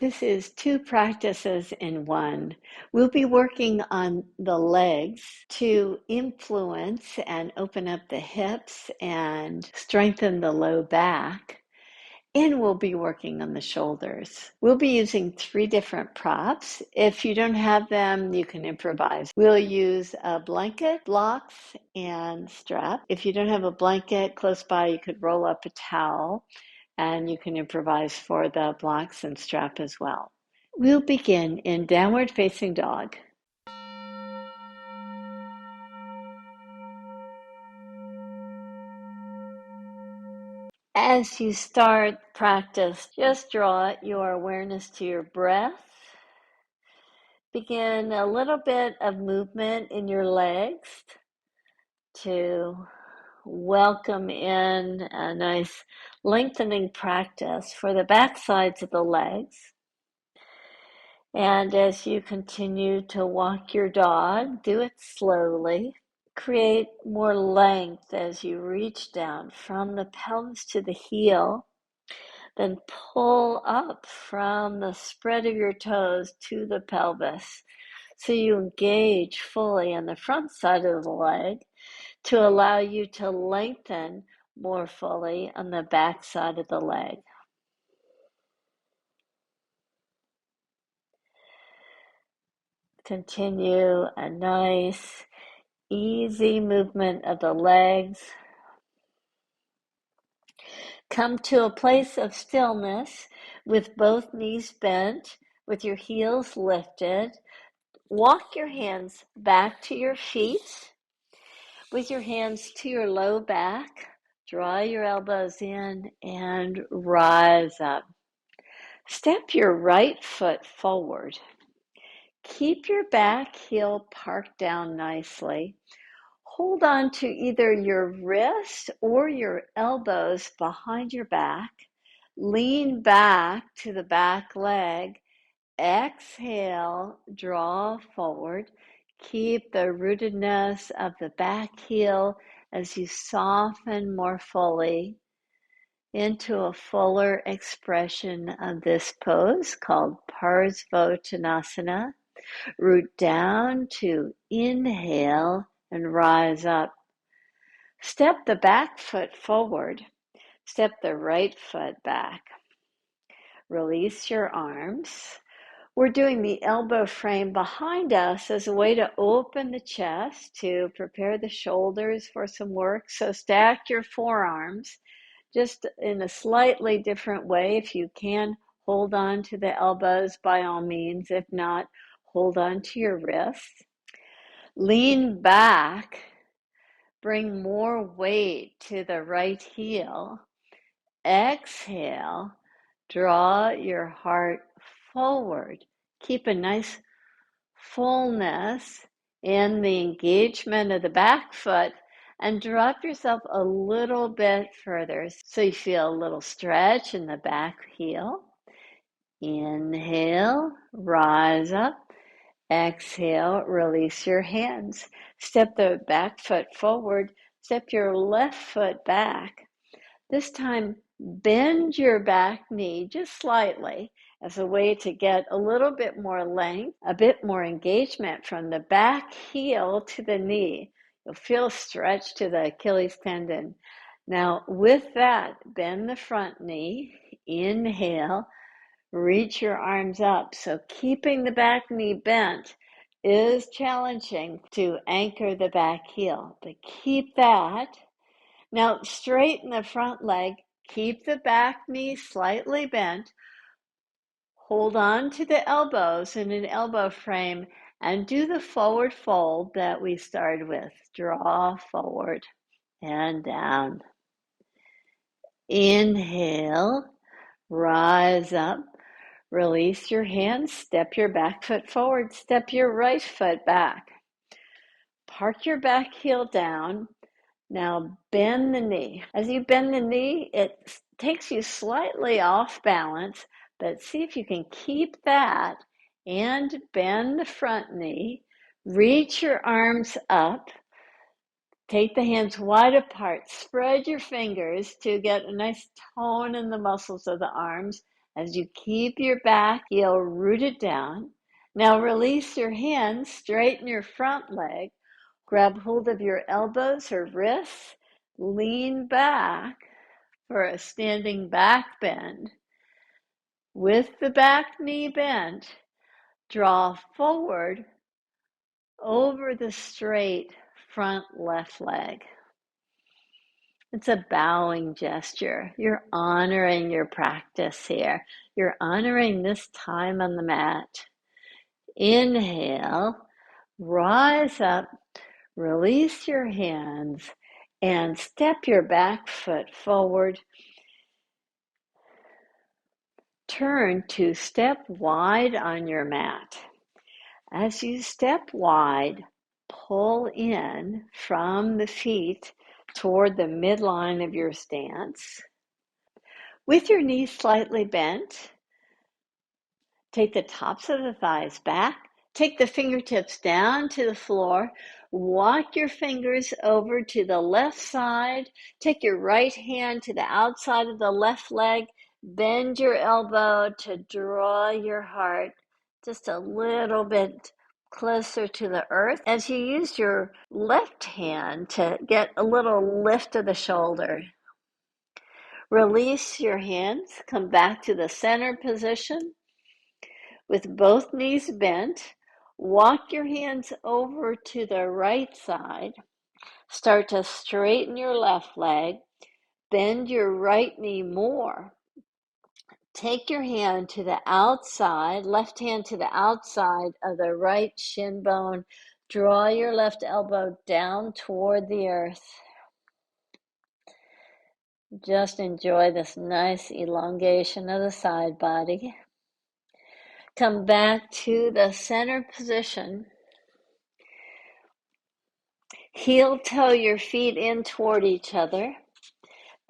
This is two practices in one. We'll be working on the legs to influence and open up the hips and strengthen the low back. And we'll be working on the shoulders. We'll be using 3 different props. If you don't have them, you can improvise. We'll use a blanket, blocks, and strap. If you don't have a blanket close by, you could roll up a towel, and you can improvise for the blocks and strap as well. We'll begin in downward facing dog. As you start practice, just draw your awareness to your breath. Begin a little bit of movement in your legs to welcome in a nice lengthening practice for the back sides of the legs. And as you continue to walk your dog, do it slowly. Create more length as you reach down from the pelvis to the heel. Then pull up from the spread of your toes to the pelvis. So you engage fully on the front side of the leg to allow you to lengthen more fully on the back side of the leg. Continue a nice, easy movement of the legs. Come to a place of stillness with both knees bent, with your heels lifted. Walk your hands back to your feet. With your hands to your low back, draw your elbows in and rise up. Step your right foot forward. Keep your back heel parked down nicely. Hold on to either your wrist or your elbows behind your back. Lean back to the back leg. Exhale, draw forward. Keep the rootedness of the back heel as you soften more fully into a fuller expression of this pose called Parsvottanasana. Root down to inhale and rise up. Step the back foot forward. Step the right foot back. Release your arms. We're doing the elbow frame behind us as a way to open the chest, to prepare the shoulders for some work. So stack your forearms just in a slightly different way. If you can, hold on to the elbows by all means. If not, hold on to your wrists. Lean back. Bring more weight to the right heel. Exhale. Draw your heart forward. Keep a nice fullness in the engagement of the back foot and drop yourself a little bit further so you feel a little stretch in the back heel. Inhale, rise up. Exhale, release your hands. Step the back foot forward. Step your left foot back. This time, bend your back knee just slightly as a way to get a little bit more length, a bit more engagement from the back heel to the knee. You'll feel a stretch to the Achilles tendon. Now, with that, bend the front knee. Inhale, reach your arms up. So keeping the back knee bent is challenging to anchor the back heel, but keep that. Now, straighten the front leg, keep the back knee slightly bent, hold on to the elbows in an elbow frame, and do the forward fold that we started with. Draw forward and down. Inhale, rise up, release your hands, step your back foot forward, step your right foot back. Park your back heel down. Now bend the knee. As you bend the knee, it takes you slightly off balance, but see if you can keep that and bend the front knee. Reach your arms up. Take the hands wide apart. Spread your fingers to get a nice tone in the muscles of the arms As you keep your back heel rooted down, now release your hands, straighten your front leg, grab hold of your elbows or wrists, lean back for a standing back bend. With the back knee bent, draw forward over the straight front left leg. It's a bowing gesture. You're honoring your practice here. You're honoring this time on the mat. Inhale, rise up, release your hands, and step your back foot forward. Turn to step wide on your mat. As you step wide, pull in from the feet toward the midline of your stance. With your knees slightly bent, take the tops of the thighs back. Take the fingertips down to the floor. Walk your fingers over to the left side. Take your right hand to the outside of the left leg. Bend your elbow to draw your heart just a little bit closer to the earth as you use your left hand to get a little lift of the shoulder. Release your hands, come back to the center position with both knees bent. Walk your hands over to the right side. Start to straighten your left leg. Bend your right knee more. Take your hand to the outside, left hand to the outside of the right shin bone. Draw your left elbow down toward the earth. Just enjoy this nice elongation of the side body. Come back to the center position. Heel toe your feet in toward each other.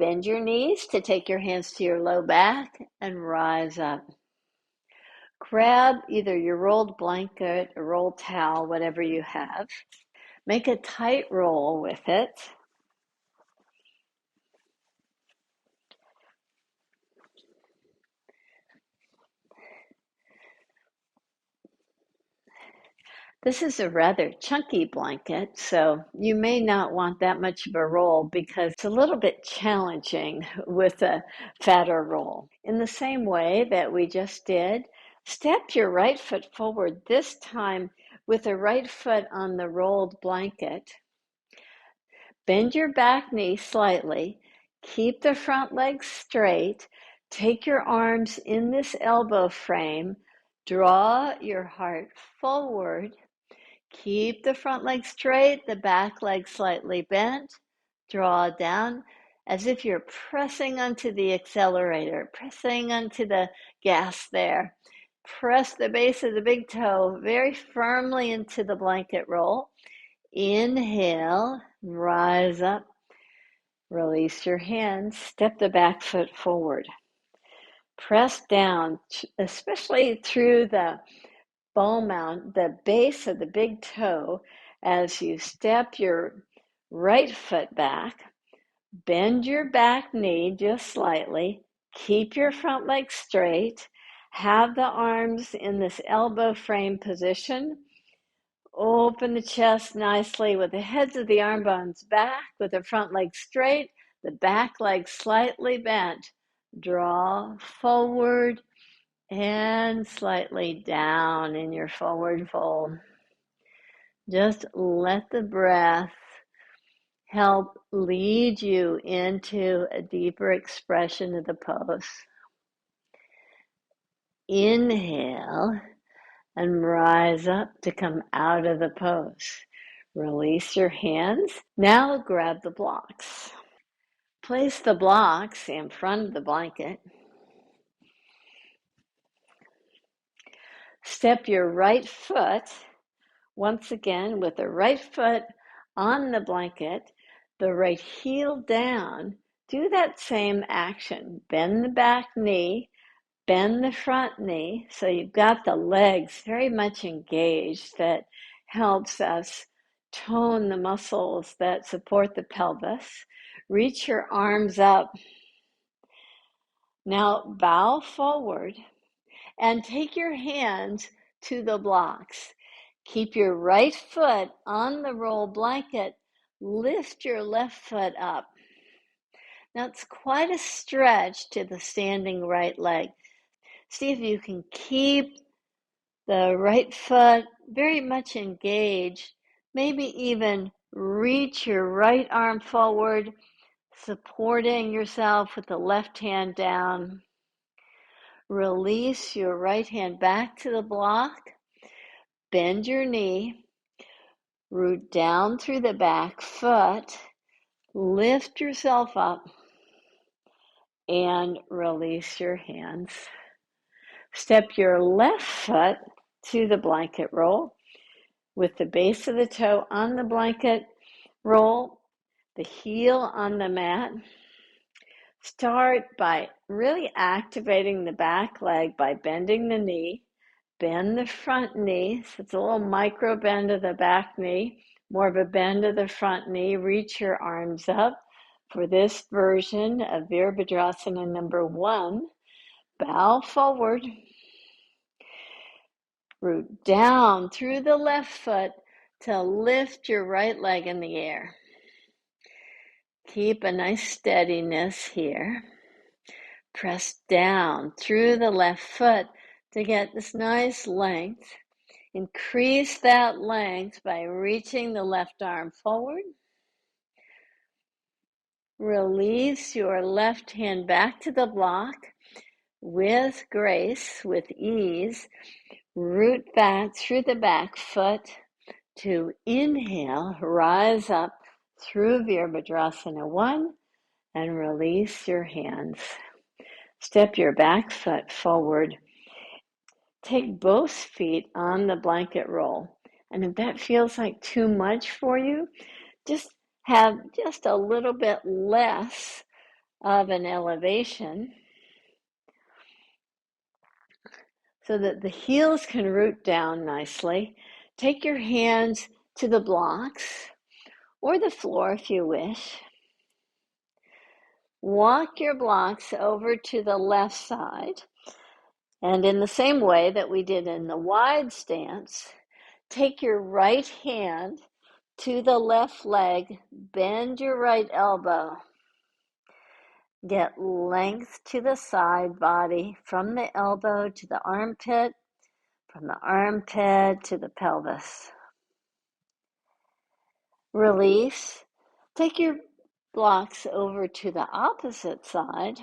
Bend your knees to take your hands to your low back and rise up. Grab either your rolled blanket, a rolled towel, whatever you have. Make a tight roll with it. This is a rather chunky blanket, so you may not want that much of a roll because it's a little bit challenging with a fatter roll. In the same way that we just did, step your right foot forward, this time with the right foot on the rolled blanket. Bend your back knee slightly. Keep the front leg straight. Take your arms in this elbow frame. Draw your heart forward. Keep the front leg straight, the back leg slightly bent. Draw down as if you're pressing onto the accelerator, pressing onto the gas there. Press the base of the big toe very firmly into the blanket roll. Inhale, rise up, release your hands, step the back foot forward. Press down, especially through the ball mount, the base of the big toe, as you step your right foot back. Bend your back knee just slightly. Keep your front leg straight. Have the arms in this elbow frame position. Open the chest nicely with the heads of the arm bones back, with the front leg straight, the back leg slightly bent. Draw forward and slightly down in your forward fold. Just let the breath help lead you into a deeper expression of the pose. Inhale and rise up to come out of the pose. Release your hands. Now grab the blocks. Place the blocks in front of the blanket. Step your right foot, once again with the right foot on the blanket, the right heel down. Do that same action. Bend the back knee, bend the front knee, so you've got the legs very much engaged. That helps us tone the muscles that support the pelvis. Reach your arms up. Now bow forward and take your hands to the blocks. Keep your right foot on the roll blanket. Lift your left foot up. Now it's quite a stretch to the standing right leg. See if you can keep the right foot very much engaged. Maybe even reach your right arm forward, supporting yourself with the left hand down. Release your right hand back to the block. Bend your knee. Root down through the back foot. Lift yourself up and release your hands. Step your left foot to the blanket roll with the base of the toe on the blanket roll, the heel on the mat. Start by really activating the back leg by bending the knee. Bend the front knee, so it's a little micro bend of the back knee, more of a bend of the front knee. Reach your arms up. For this version of Virabhadrasana number 1, bow forward, root down through the left foot to lift your right leg in the air. Keep a nice steadiness here. Press down through the left foot to get this nice length. Increase that length by reaching the left arm forward. Release your left hand back to the block with grace, with ease. Root back through the back foot to inhale, rise up through Virabhadrasana 1 and release your hands. Step your back foot forward. Take both feet on the blanket roll. And if that feels like too much for you, just have just a little bit less of an elevation so that the heels can root down nicely. Take your hands to the blocks or the floor if you wish. Walk your blocks over to the left side. And in the same way that we did in the wide stance, take your right hand to the left leg, bend your right elbow. Get length to the side body from the elbow to the armpit, from the armpit to the pelvis. Release. Take your blocks over to the opposite side.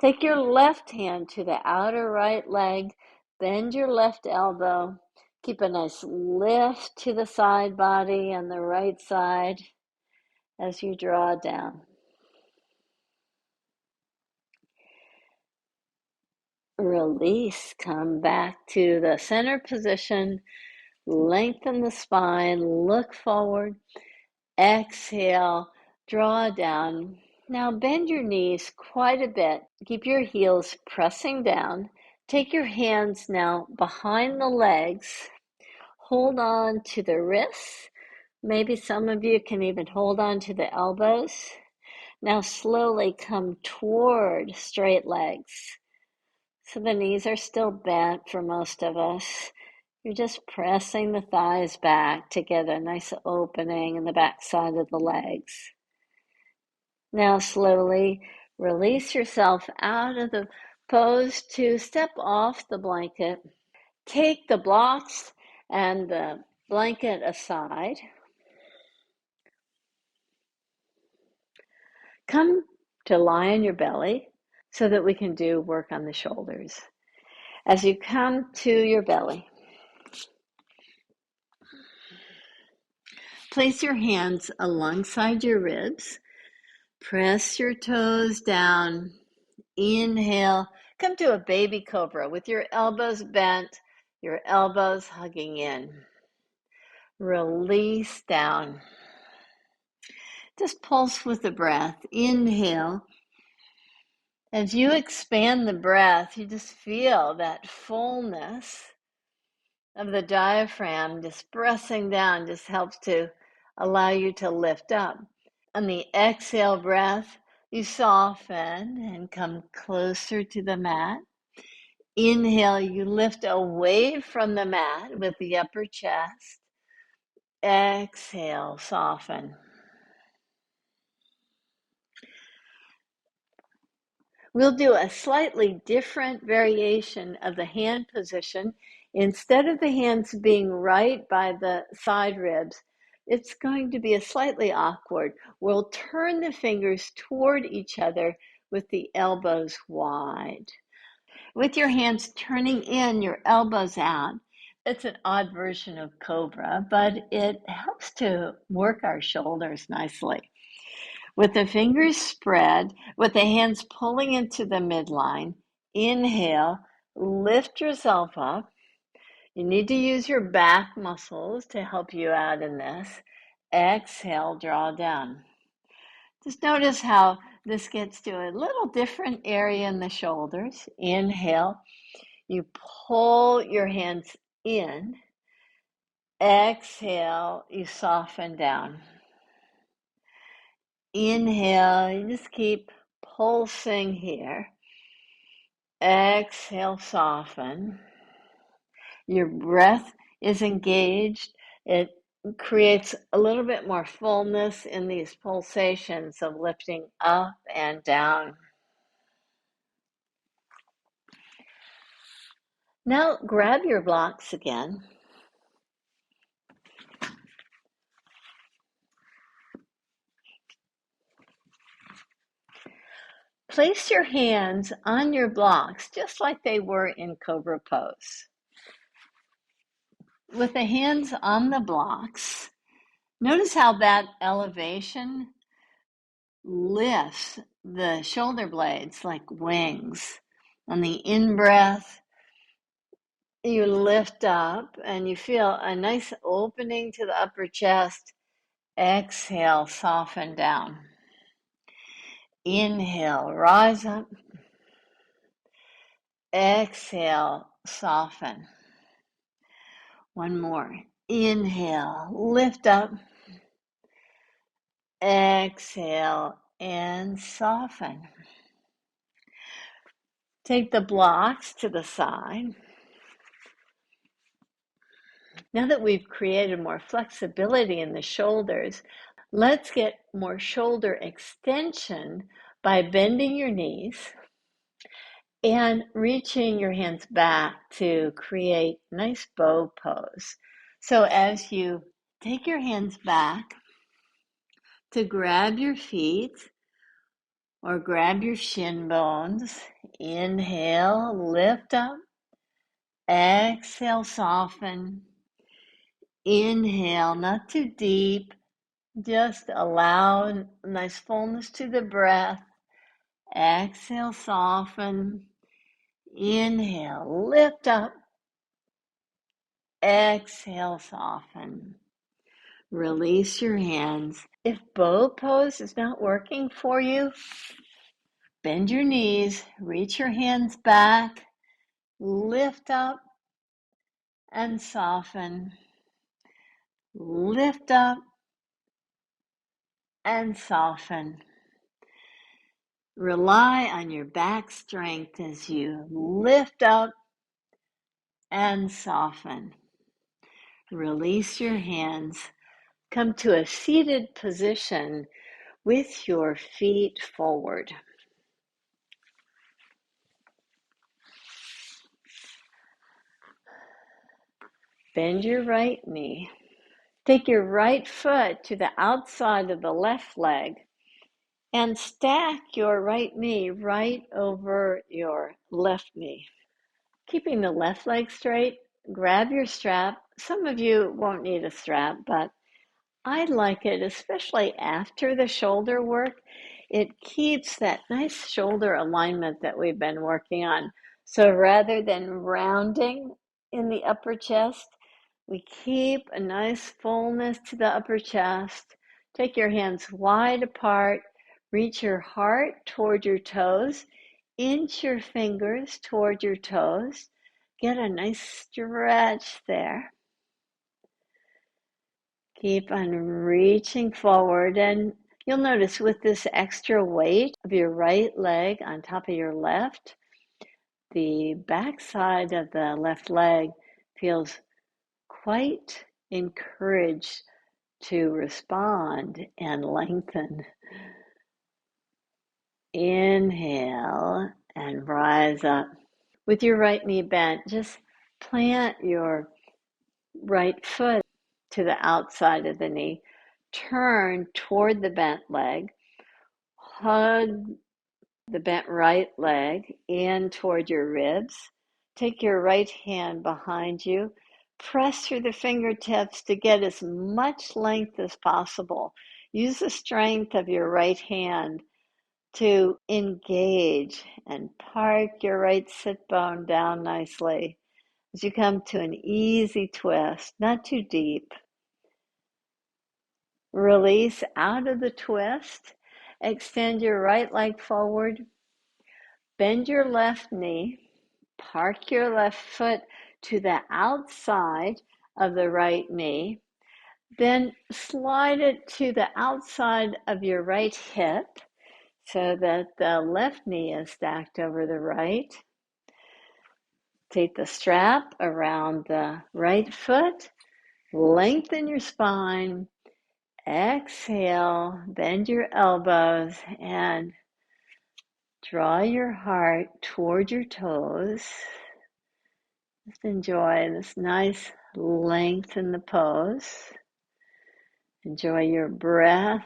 Take your left hand to the outer right leg, bend your left elbow. Keep a nice lift to the side body on the right side as you draw down. Release, come back to the center position, lengthen the spine, look forward, exhale, draw down. Now bend your knees quite a bit. Keep your heels pressing down. Take your hands now behind the legs. Hold on to the wrists. Maybe some of you can even hold on to the elbows. Now slowly come toward straight legs. So the knees are still bent for most of us. You're just pressing the thighs back to get a nice opening in the back side of the legs. Now slowly release yourself out of the pose to step off the blanket. Take the blocks and the blanket aside. Come to lie on your belly so that we can do work on the shoulders. As you come to your belly, place your hands alongside your ribs. Press your toes down. Inhale. Come to a baby cobra with your elbows bent, your elbows hugging in. Release down. Just pulse with the breath. Inhale. As you expand the breath, you just feel that fullness of the diaphragm just pressing down just helps to allow you to lift up. On the exhale breath, you soften and come closer to the mat. Inhale, you lift away from the mat with the upper chest. Exhale, soften. We'll do a slightly different variation of the hand position. Instead of the hands being right by the side ribs, it's going to be a slightly awkward. We'll turn the fingers toward each other with the elbows wide. With your hands turning in, your elbows out. It's an odd version of Cobra, but it helps to work our shoulders nicely. With the fingers spread, with the hands pulling into the midline, inhale, lift yourself up. You need to use your back muscles to help you out in this. Exhale, draw down. Just notice how this gets to a little different area in the shoulders. Inhale, you pull your hands in. Exhale, you soften down. Inhale, you just keep pulsing here. Exhale, soften. Your breath is engaged. It creates a little bit more fullness in these pulsations of lifting up and down. Now grab your blocks again. Place your hands on your blocks just like they were in Cobra pose. With the hands on the blocks, notice how that elevation lifts the shoulder blades like wings. On the in-breath, you lift up and you feel a nice opening to the upper chest. Exhale, soften down. Inhale, rise up. Exhale, soften. One more. Inhale, lift up. Exhale, and soften. Take the blocks to the side. Now that we've created more flexibility in the shoulders, let's get more shoulder extension by bending your knees and reaching your hands back to create nice bow pose. So as you take your hands back to grab your feet or grab your shin bones, inhale, lift up, exhale, soften, inhale, not too deep, just allow nice fullness to the breath, exhale, soften, inhale, lift up, exhale, soften. Release your hands. If bow pose is not working for you, bend your knees, reach your hands back, lift up and soften. Lift up and soften. Rely on your back strength as you lift up and soften. Release your hands. Come to a seated position with your feet forward. Bend your right knee. Take your right foot to the outside of the left leg and stack your right knee right over your left knee. Keeping the left leg straight, grab your strap. Some of you won't need a strap, but I like it, especially after the shoulder work. It keeps that nice shoulder alignment that we've been working on. So rather than rounding in the upper chest, we keep a nice fullness to the upper chest. Take your hands wide apart. Reach your heart toward your toes. Inch your fingers toward your toes. Get a nice stretch there. Keep on reaching forward, and You'll notice with this extra weight of your right leg on top of your left, the back side of the left leg feels quite encouraged to respond and lengthen. Inhale and rise up. With your right knee bent, just plant your right foot to the outside of the knee. Turn toward the bent leg. Hug the bent right leg in toward your ribs. Take your right hand behind you. Press through the fingertips to get as much length as possible. Use the strength of your right hand to engage and park your right sit bone down nicely as you come to an easy twist, not too deep. Release out of the twist. Extend your right leg forward. Bend your left knee. Park your left foot to the outside of the right knee. Then slide it to the outside of your right hip so that the left knee is stacked over the right. Take the strap around the right foot. Lengthen your spine. Exhale, bend your elbows and draw your heart toward your toes. Just enjoy this nice length in the pose. Enjoy your breath.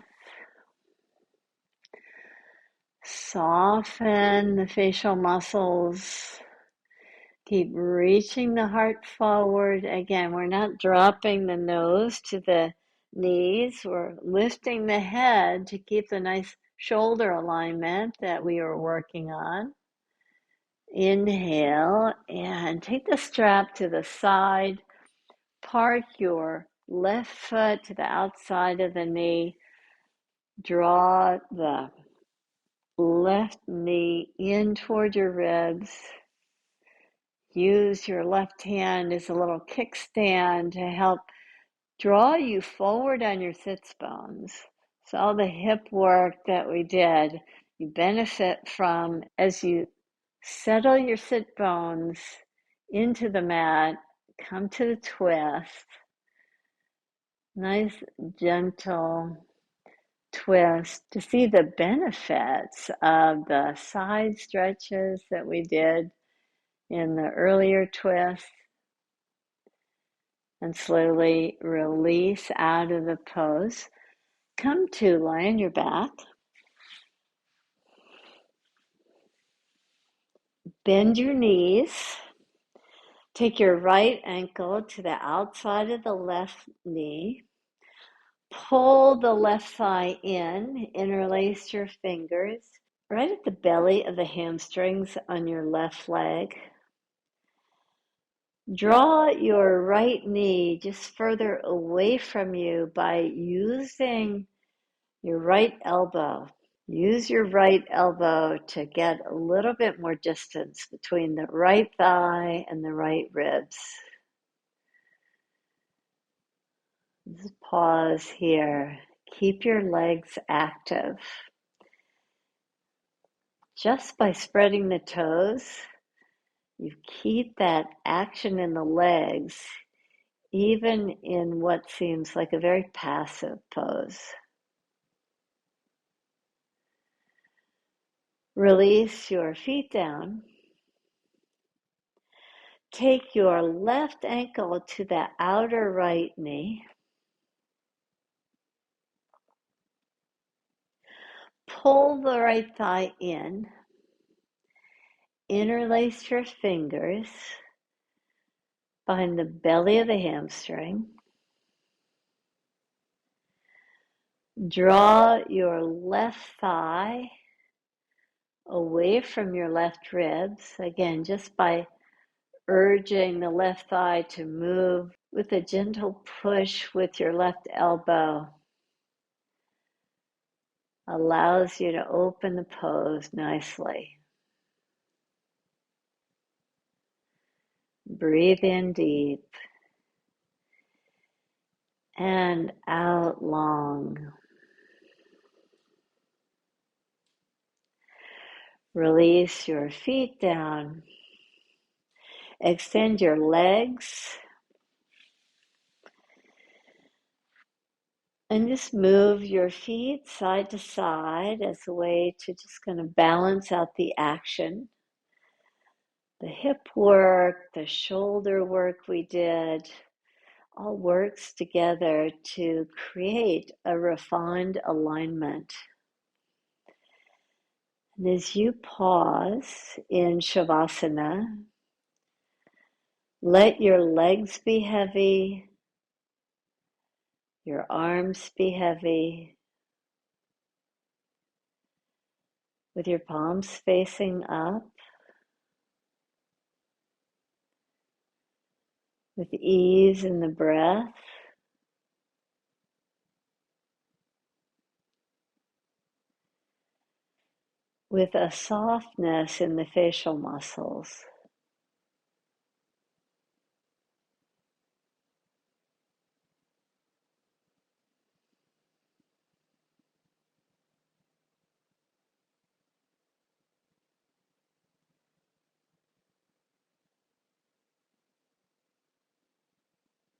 Soften the facial muscles. Keep reaching the heart forward. Again, we're not dropping the nose to the knees. We're lifting the head to keep the nice shoulder alignment that we were working on. Inhale and take the strap to the side. Park your left foot to the outside of the knee. Draw the left knee in toward your ribs. Use your left hand as a little kickstand to help draw you forward on your sits bones. So all the hip work that we did, you benefit from as you settle your sit bones into the mat, come to the twist. Nice, gentle twist to see the benefits of the side stretches that we did in the earlier twist. And slowly release out of the pose. Come to lie on your back. Bend your knees. Take your right ankle to the outside of the left knee. Pull the left thigh in. Interlace your fingers right at the belly of the hamstrings on your left leg. Draw your right knee just further away from you by using your right elbow. Use your right elbow to get a little bit more distance between the right thigh and the right ribs. Just pause here. Keep your legs active. Just by spreading the toes, you keep that action in the legs, even in what seems like a very passive pose. Release your feet down. Take your left ankle to the outer right knee. Pull the right thigh in. Interlace your fingers behind the belly of the hamstring. Draw your left thigh away from your left ribs. Again, just by urging the left thigh to move with a gentle push with your left elbow allows you to open the pose nicely. Breathe in deep and out long. Release your feet down. Extend your legs. And just move your feet side to side as a way to just kind of balance out the action. The hip work, the shoulder work we did, all works together to create a refined alignment. And as you pause in Savasana, let your legs be heavy, your arms be heavy, with your palms facing up, with ease in the breath. With a softness in the facial muscles.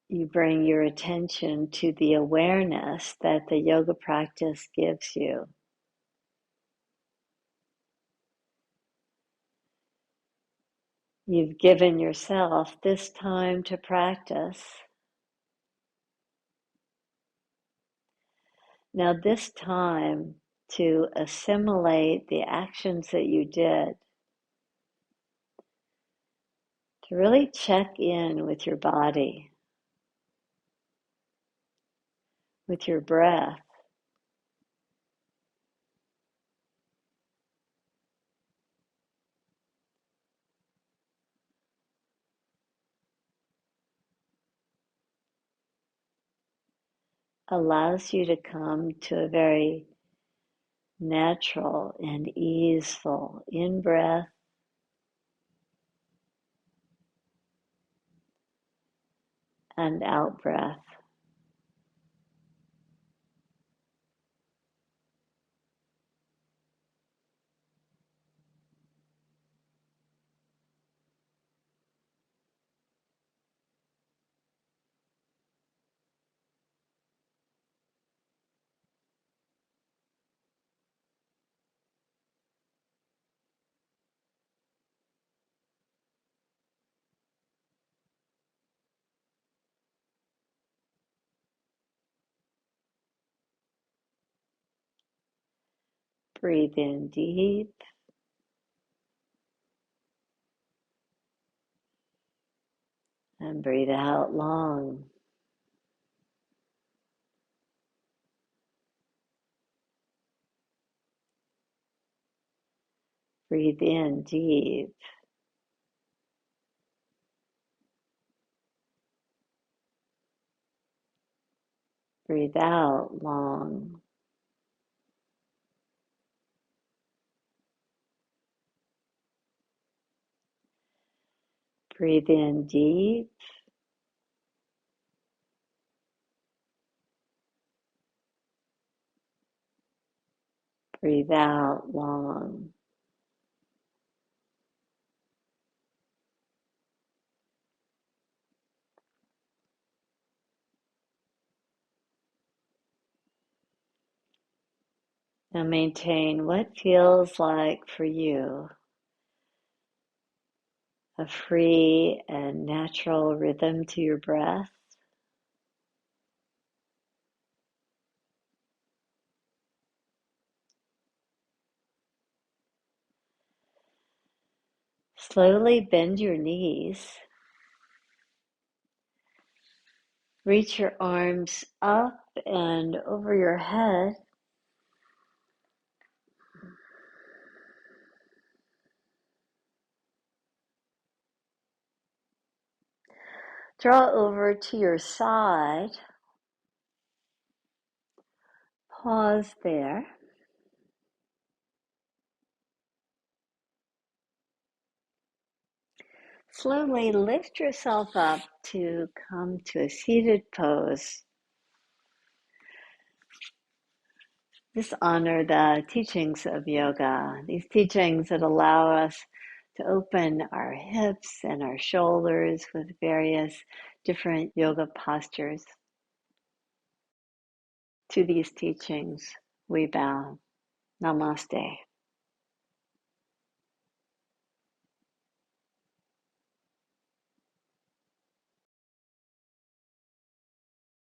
You bring your attention to the awareness that the yoga practice gives you. You've given yourself this time to practice. Now this time to assimilate the actions that you did, to really check in with your body, with your breath. Allows you to come to a very natural and easeful in-breath and out-breath. Breathe in deep. And breathe out long. Breathe in deep. Breathe out long. Breathe in deep. Breathe out long. Now maintain what feels like for you a free and natural rhythm to your breath. Slowly bend your knees. Reach your arms up and over your head. Draw over to your side. Pause there. Slowly lift yourself up to come to a seated pose. Just honor the teachings of yoga, these teachings that allow us to open our hips and our shoulders with various different yoga postures. To these teachings, we bow. Namaste.